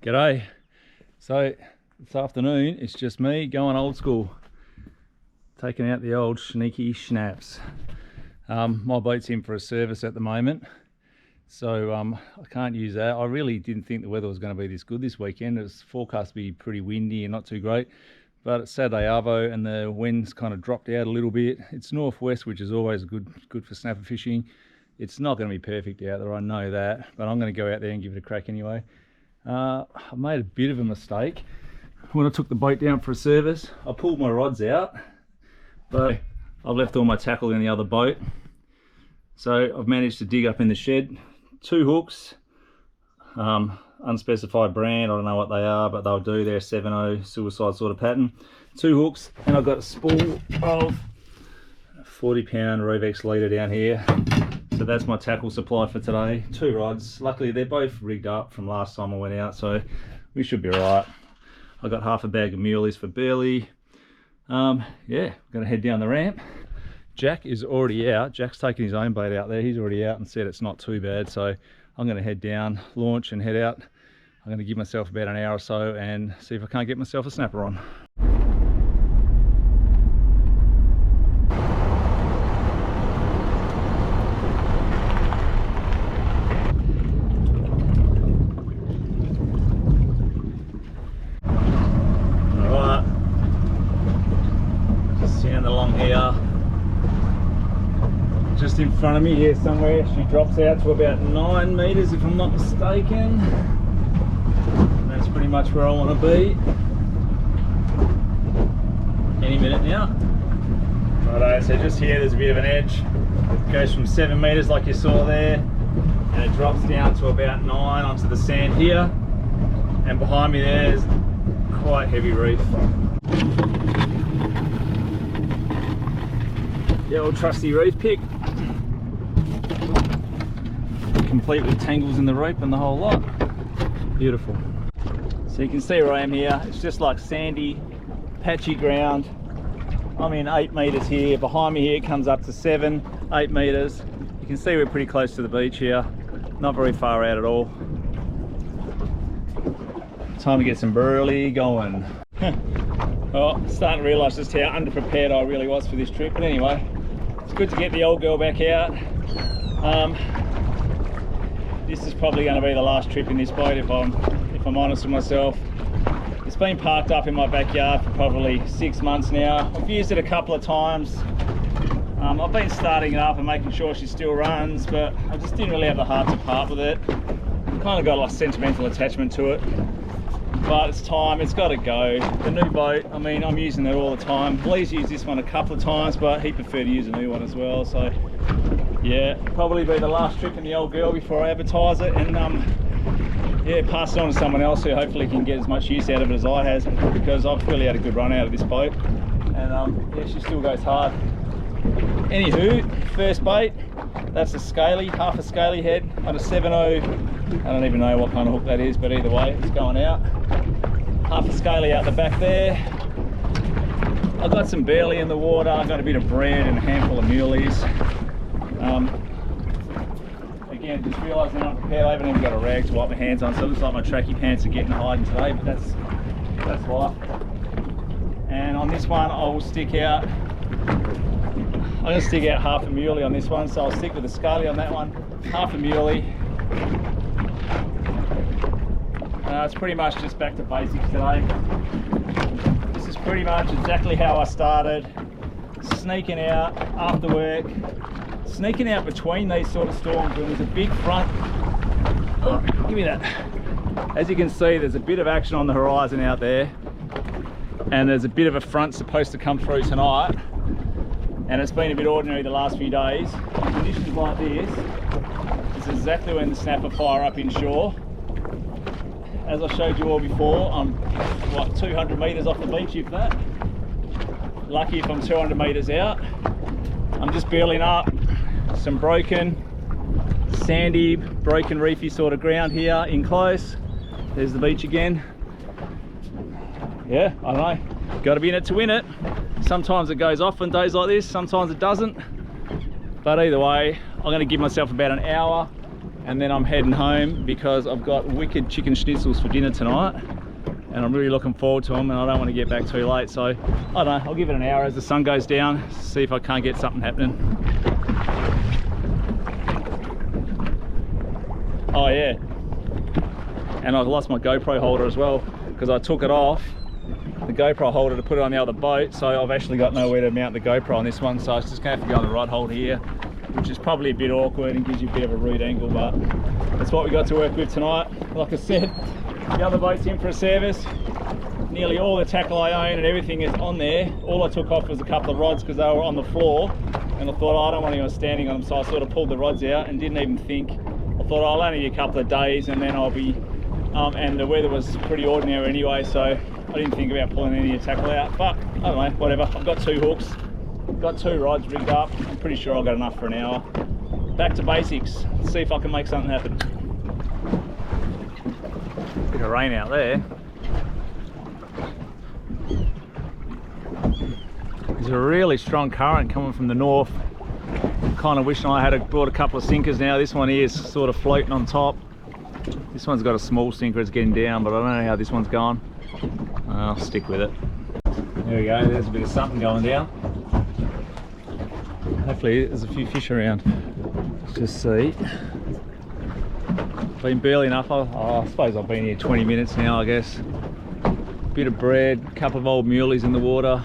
G'day. So this afternoon it's just me going old school, taking out the old sneaky schnapps. My boat's in for a service at the moment, so I can't use that. I really didn't think the weather was going to be this good this weekend. It was forecast to be pretty windy and not too great, but it's Saturday arvo and the wind's kind of dropped out a little bit. It's northwest, which is always good for snapper fishing. It's not going to be perfect out there, I know that, but I'm going to go out there and give it a crack anyway. I made a bit of a mistake when I took the boat down for a service. I pulled my rods out, but I've left all my tackle in the other boat. So I've managed to dig up in the shed 2 hooks, unspecified brand, I don't know what they are, but they'll do. They're 7/0 suicide sort of pattern. 2 hooks, and I've got a spool of 40-pound Rovex leader down here. So that's my tackle supply for today. 2 rods. Luckily they're both rigged up from last time I went out, so we should be right. I got half a bag of muleys for Burley. Yeah, gonna head down the ramp. Jack is already out. Jack's taking his own bait out there. He's already out and said it's not too bad, so I'm gonna head down, launch and head out. I'm gonna give myself about an hour or so and see if I can't get myself a snapper on. Just in front of me here somewhere, she drops out to about 9 meters if I'm not mistaken. And that's pretty much where I want to be any minute now. Righto, so just here there's a bit of an edge. It goes from 7 meters like you saw there, and it drops down to about 9 onto the sand here, and behind me there's quite heavy reef. The old trusty reef pick, complete with tangles in the rope and the whole lot. Beautiful. So you can see where I am here. It's just like sandy, patchy ground. I'm in 8 meters here. Behind me here it comes up to 7, 8 meters. You can see we're pretty close to the beach here. Not very far out at all. Time to get some burley going. Oh, starting to realise just how underprepared I really was for this trip. But anyway, it's good to get the old girl back out. This is probably going to be the last trip in this boat if I'm honest with myself. It's been parked up in my backyard for probably 6 months now. I've used it a couple of times. I've been starting it up and making sure she still runs, but I just didn't really have the heart to part with it. Kind of got a sentimental attachment to it. But it's time, it's got to go. The new boat, I mean, I'm using it all the time. Lee's used this one a couple of times, but he'd prefer to use a new one as well. So yeah, probably be the last trip in the old girl before I advertise it, and yeah, pass it on to someone else who hopefully can get as much use out of it as I has, because I've really had a good run out of this boat, and yeah, she still goes hard. Anywho, first bait, that's a scaly, half a scaly head on a 7/0. I don't even know what kind of hook that is, but either way, it's going out. Half a scaly out the back there. I've got some burley in the water. I've got a bit of bread and a handful of muleys. Again, just realising I'm prepared. I haven't even got a rag to wipe my hands on, so it looks like my tracky pants are getting hiding today, but that's life. And on this one, I will stick out. I'm going to stick out half a muley on this one, so I'll stick with the scaly on that one. Half a muley. It's pretty much just back to basics today. This is pretty much exactly how I started. Sneaking out after work, sneaking out between these sort of storms when there's a big front. Oh, give me that. As you can see, there's a bit of action on the horizon out there, and there's a bit of a front supposed to come through tonight, and it's been a bit ordinary the last few days. In conditions like this is exactly when the snapper fire up inshore. As I showed you all before, I'm what, 200 meters off the beach, if that. Lucky if I'm 200 meters out. I'm just building up some broken, sandy, broken reefy sort of ground here in close. There's the beach again. Yeah, I don't know, got to be in it to win it. Sometimes it goes off on days like this, sometimes it doesn't. But either way, I'm going to give myself about an hour and then I'm heading home because I've got wicked chicken schnitzels for dinner tonight and I'm really looking forward to them and I don't want to get back too late. So I don't know, I'll give it an hour as the sun goes down, see if I can't get something happening. Oh yeah, and I lost my GoPro holder as well because I took it off the GoPro holder to put it on the other boat, so I've actually got nowhere to mount the GoPro on this one, so it's just going to have to go on the rod hold here, which is probably a bit awkward and gives you a bit of a rude angle, but that's what we got to work with tonight. Like I said, the other boat's in for a service. Nearly all the tackle I own and everything is on there. All I took off was a couple of rods because they were on the floor, and I thought, oh, I don't want anyone standing on them, so I sort of pulled the rods out and didn't even think. I thought, oh, I'll only be a couple of days and then I'll be, and the weather was pretty ordinary anyway, so I didn't think about pulling any of the tackle out, but I don't know, whatever. I've got 2 hooks, got 2 rods rigged up. I'm pretty sure I've got enough for an hour. Back to basics, see if I can make something happen. Bit of rain out there. There's a really strong current coming from the north. I'm kind of wishing I had brought a couple of sinkers now. This one here is sort of floating on top. This one's got a small sinker, it's getting down, but I don't know how this one's going. I'll stick with it. There we go, there's a bit of something going down. Hopefully there's a few fish around. Let's just see. Been barely enough. I suppose I've been here 20 minutes now, I guess. Bit of bread, a couple of old muleys in the water.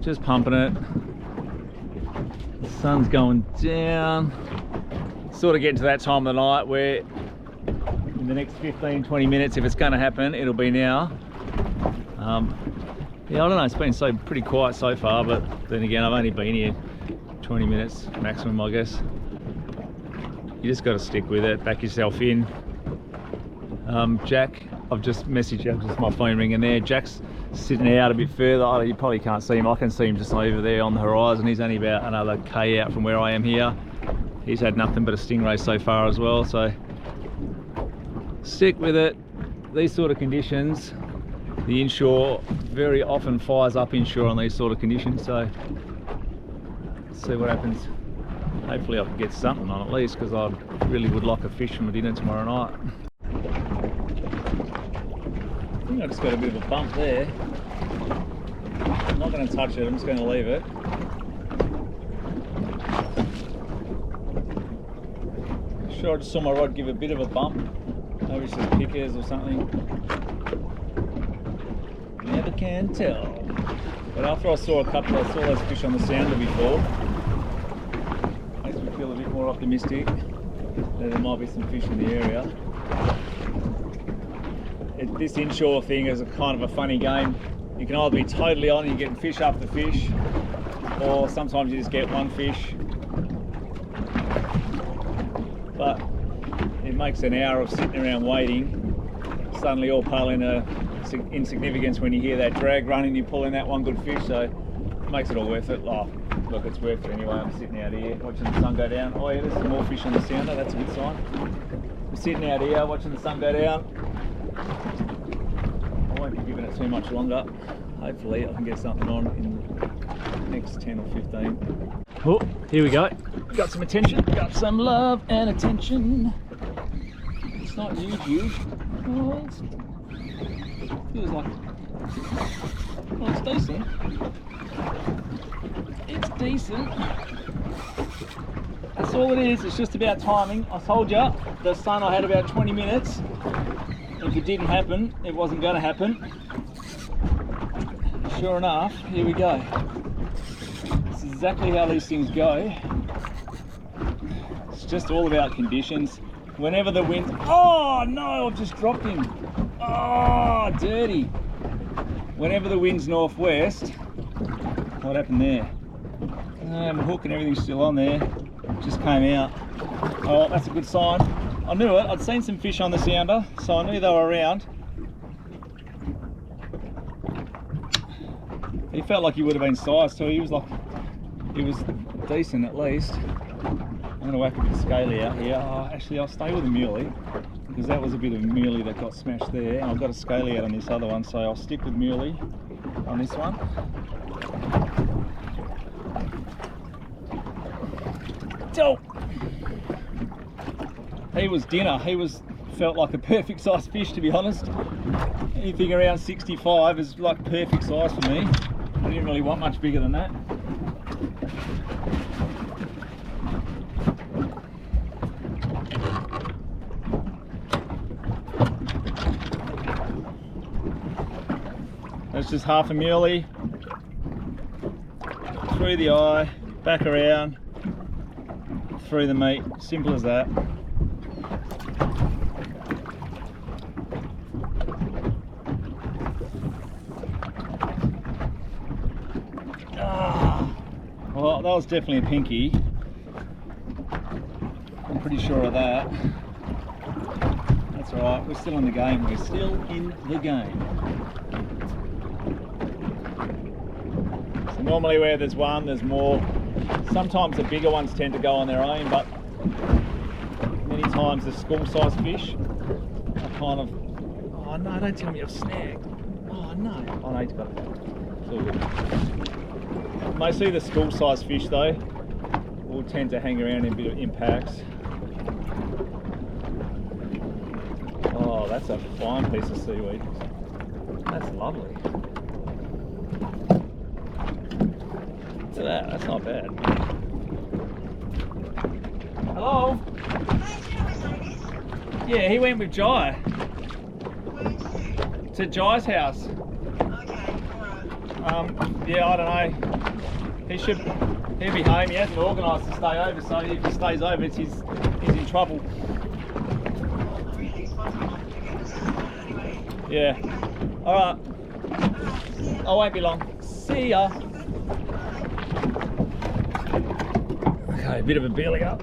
Just pumping it. The sun's going down. Sort of getting to that time of the night where in the next 15-20 minutes, if it's going to happen, it'll be now. Yeah, I don't know, it's been pretty quiet so far, but then again, I've only been here 20 minutes maximum, I guess. You just got to stick with it, back yourself in. Jack, I've just messaged you, just my phone ringing there. Jack's sitting out a bit further. Oh, you probably can't see him. I can see him just over there on the horizon. He's only about another K out from where I am here. He's had nothing but a stingray so far as well, so stick with it. These sort of conditions, the inshore very often fires up inshore on these sort of conditions, so let's see what happens. Hopefully I can get something on at least, because I really would like a fish for my dinner tomorrow night. I think I just got a bit of a bump there. I'm not going to touch it, I'm just going to leave it. Sure, I just saw my rod give a bit of a bump. Maybe it's just pickers or something. Never can tell. But after I saw those fish on the sounder before, makes me feel a bit more optimistic that there might be some fish in the area. This inshore thing is a kind of a funny game. You can either be totally on and you're getting fish after fish, or sometimes you just get one fish. But it makes an hour of sitting around waiting suddenly all pale into insignificance when you hear that drag running, you pull in that one good fish, so it makes it all worth it. Oh, look, it's worth it anyway. I'm sitting out here watching the sun go down. Oh yeah, there's some more fish on the sounder, that's a good sign. I'm sitting out here watching the sun go down. I won't be giving it too much longer. Hopefully I can get something on in the next 10 or 15. Oh, here we go. Got some attention, got some love and attention. It's not huge. Oh, it feels like, well, it's decent. It's decent. That's all it is, it's just about timing. I told you, the sun I had about 20 minutes. If it didn't happen, it wasn't going to happen. Sure enough, here we go. This is exactly how these things go. It's just all about conditions. Whenever the wind... Oh no, I've just dropped him. Oh, dirty. Whenever the wind's northwest, what happened there? My hook and everything's still on there. Just came out. Oh, that's a good sign. I knew it. I'd seen some fish on the sounder, so I knew they were around. He felt like he would have been sized too. He was decent at least. I'm going to whack a bit of scaly out here. Oh, actually, I'll stay with the muley because that was a bit of muley that got smashed there. And I've got a scaly out on this other one, so I'll stick with muley on this one. Oh, he was dinner. Felt like a perfect size fish, to be honest. Anything around 65 is like perfect size for me. I didn't really want much bigger than that. That's just half a muley. Through the eye, back around, through the meat. Simple as that. Well, that was definitely a pinky. I'm pretty sure of that. That's alright, we're still in the game. We're still in the game. So normally where there's one, there's more. Sometimes the bigger ones tend to go on their own, but many times the school size fish are kind of... Oh no, don't tell me I've snagged. Oh no. Oh no, he's got it. It's all good. Mostly the school size fish though will tend to hang around in a bit of impacts. Oh, that's a fine piece of seaweed. That's lovely. Look at that, that's not bad. Hello? Yeah, he went with Jai. To Jai's house. Yeah, I don't know. He'll be home. He hasn't organised to stay over, so if he stays over, he's in trouble. Yeah. All right. I won't be long. See ya. Okay, a bit of a belly up.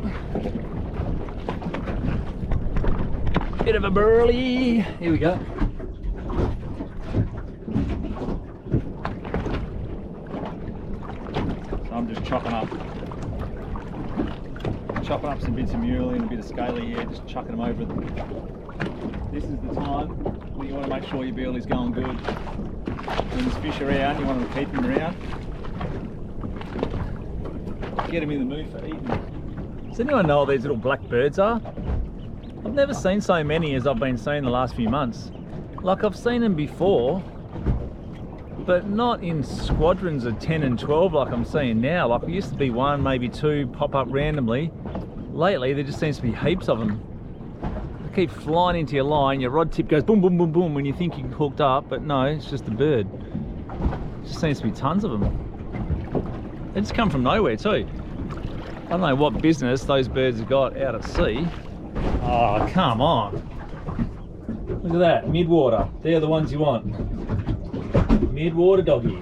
Bit of a burly. Here we go. I'm just chopping up some bits of muley and a bit of scaly here, just chucking them over them. This is the time when you want to make sure your burley's going good. When there's fish around, you want to keep them around. Get them in the mood for eating. Does anyone know what these little black birds are? I've never seen so many as I've been seeing the last few months. Like, I've seen them before, but not in squadrons of 10 and 12 like I'm seeing now. Like, there used to be one, maybe two pop up randomly. Lately, there just seems to be heaps of them. They keep flying into your line, your rod tip goes boom, boom, boom, boom when you think you're hooked up, but no, it's just a bird. It just seems to be tons of them. They just come from nowhere too. I don't know what business those birds have got out at sea. Oh, come on. Look at that, mid-water. They're the ones you want. Mid-water doggies.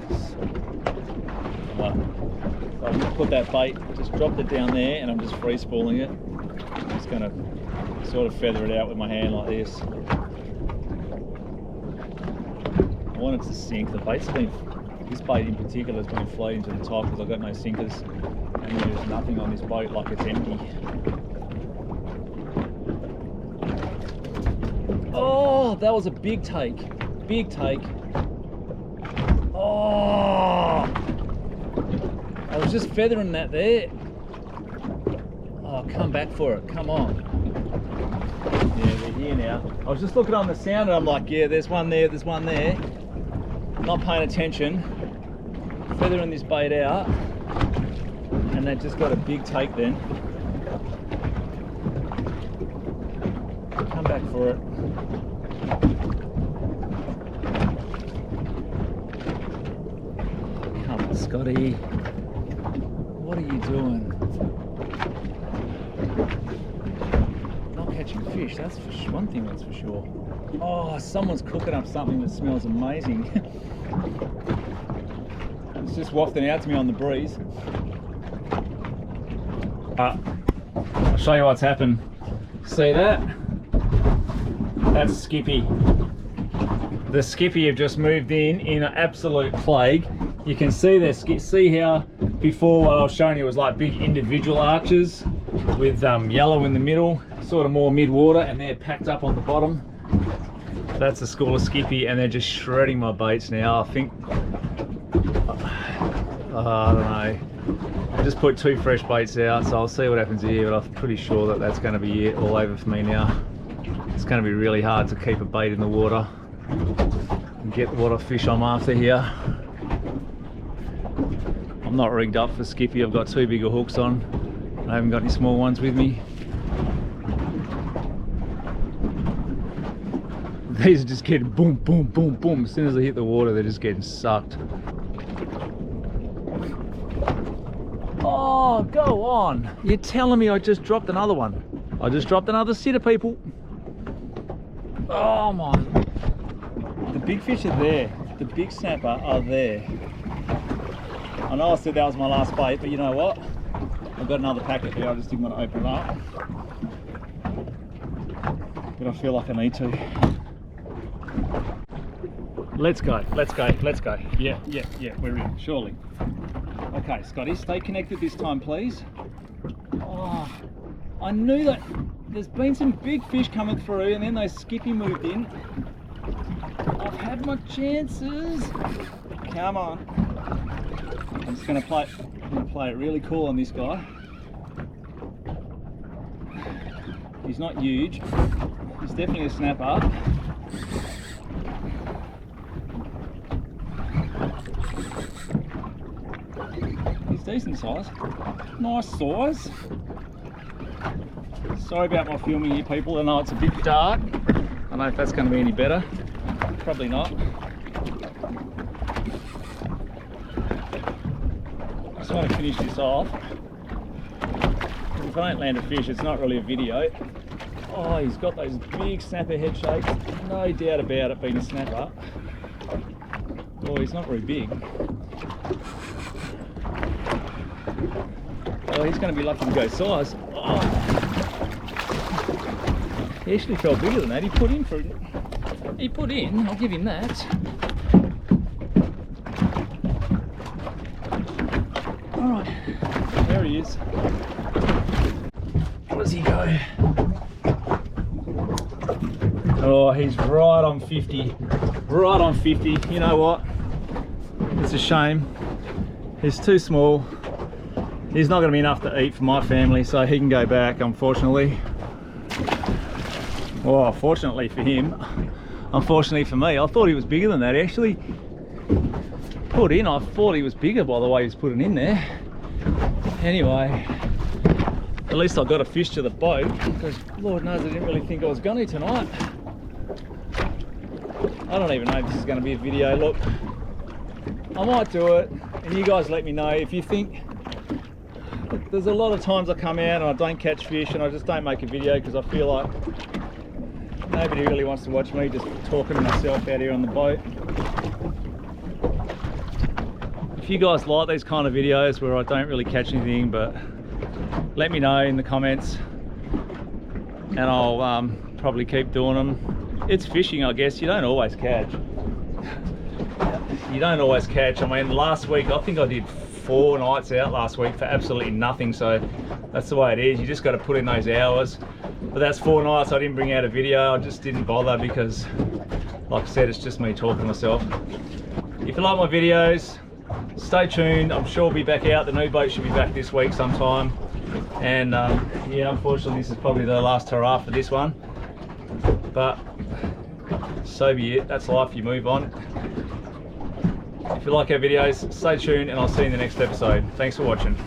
Right. So I've just put that bait, just dropped it down there, and I'm just free spooling it. I'm just going to sort of feather it out with my hand like this. I want it to sink. The bait's been, this bait in particular has been floating to the top because I've got no sinkers, and there's nothing on this boat, like it's empty. Oh, that was a big take. Big take. Oh, I was just feathering that there. Oh, come back for it. Come on. Yeah, they're here now. I was just looking on the sound and I'm like, yeah, there's one there, there's one there. Not paying attention. Feathering this bait out. And they just got a big take then. Come back for it. Come on, Scotty. What are you doing? Not catching fish, that's for one thing, that's for sure. Oh, someone's cooking up something that smells amazing. It's just wafting out to me on the breeze. I'll show you what's happened. See that? That's Skippy. The Skippy have just moved in an absolute plague. You can see there, see how before what I was showing you was like big individual arches with yellow in the middle, sort of more mid-water, and they're packed up on the bottom. That's a school of Skippy, and they're just shredding my baits now. I think, I don't know. I just put 2 fresh baits out, so I'll see what happens here, but I'm pretty sure that that's going to be it all over for me now. It's going to be really hard to keep a bait in the water and get what a fish I'm after here. I'm not rigged up for skippy. I've got 2 bigger hooks on. I haven't got any small ones with me. These are just getting boom, boom, boom, boom. As soon as they hit the water, they're just getting sucked. Oh, go on. You're telling me I just dropped another one. I just dropped another sitter, people. Oh my. The big fish are there. The big snapper are there. I know I said that was my last bait, but you know what? I've got another packet here. I just didn't want to open it up. But I feel like I need to. Let's go, let's go, let's go. Yeah, we're in, surely. Okay, Scotty, stay connected this time, please. Oh, I knew that there's been some big fish coming through and then those skippy moved in. I've had my chances. Come on. I'm just gonna play it really cool on this guy. He's not huge. He's definitely a snapper. He's decent size. Nice size. Sorry about my filming here, people. I know it's a bit dark. I don't know if that's going to be any better. Probably not. I just want to finish this off. If I don't land a fish, it's not really a video. Oh, he's got those big snapper head shapes. No doubt about it being a snapper. Oh, he's not very big. Oh, he's going to be lucky to go size. Oh. He actually felt bigger than that. He put in, I'll give him that. Alright, there he is. Where does he go? Oh, he's right on 50. Right on 50. You know what? It's a shame. He's too small. He's not going to be enough to eat for my family, so he can go back, unfortunately. Well, fortunately for him. Unfortunately for me, I thought he was bigger than that actually. Put in, I thought he was bigger by the way he was putting in there. Anyway, at least I got a fish to the boat, because Lord knows I didn't really think I was going to tonight. I don't even know if this is going to be a video. Look, I might do it, and you guys let me know if you think. There's a lot of times I come out and I don't catch fish and I just don't make a video because I feel like nobody really wants to watch me just talking to myself out here on the boat. If you guys like these kind of videos where I don't really catch anything, but let me know in the comments and I'll probably keep doing them. It's fishing, I guess. You don't always catch. You don't always catch. I mean, last week I think I did 4 nights out last week for absolutely nothing, so that's the way it is. You just got to put in those hours. But that's 4 nights I didn't bring out a video. I just didn't bother because, like I said, it's just me talking to myself. If you like my videos, stay tuned. I'm sure I'll be back out. The new boat should be back this week sometime. And yeah, unfortunately this is probably the last hurrah for this one. But so be it. That's life. You move on. If you like our videos, stay tuned and I'll see you in the next episode. Thanks for watching.